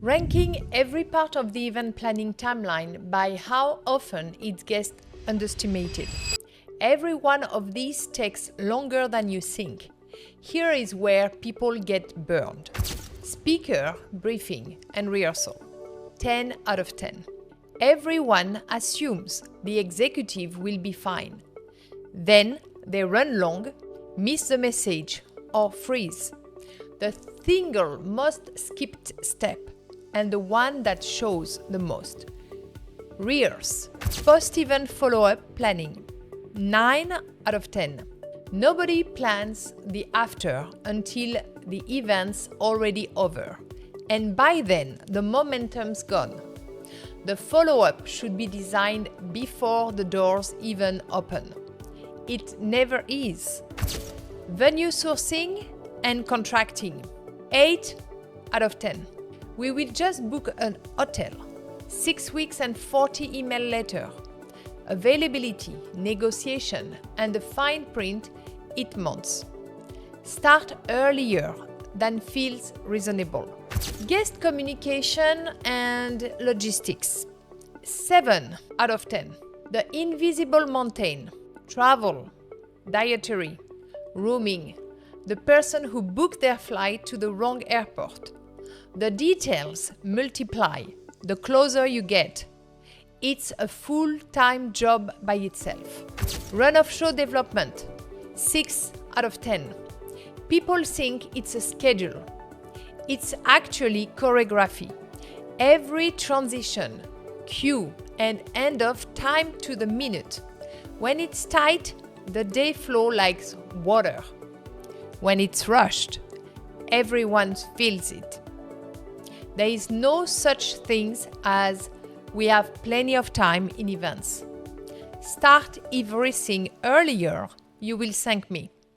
Ranking every part of the event planning timeline by how often it gets underestimated. Every one of these takes longer than you think. Here is where people get burned. Speaker, briefing, and rehearsal. 10 out of 10. Everyone assumes the executive will be fine. Then they run long, miss the message, or freeze. The single most skipped step, and the one that shows the most. Rehearse. Post-event follow-up planning. 9 out of 10. Nobody plans the after until the event's already over. And by then, the momentum's gone. The follow-up should be designed before the doors even open. It never is. Venue sourcing and contracting. 8 out of 10. We will just book an hotel. 6 weeks and 40 email later. Availability, negotiation, and the fine print, it months. Start earlier than feels reasonable. Guest communication and logistics. 7 out of 10. The invisible mountain. Travel, dietary, rooming, the person who booked their flight to the wrong airport. The details multiply the closer you get. It's a full-time job by itself. Run-off show development. 6 out of 10. People think it's a schedule. It's actually choreography. Every transition, cue, and end of time to the minute. When it's tight, the day flows like water. When it's rushed, everyone feels it. There is no such thing as we have plenty of time in events. Start everything earlier, you will thank me.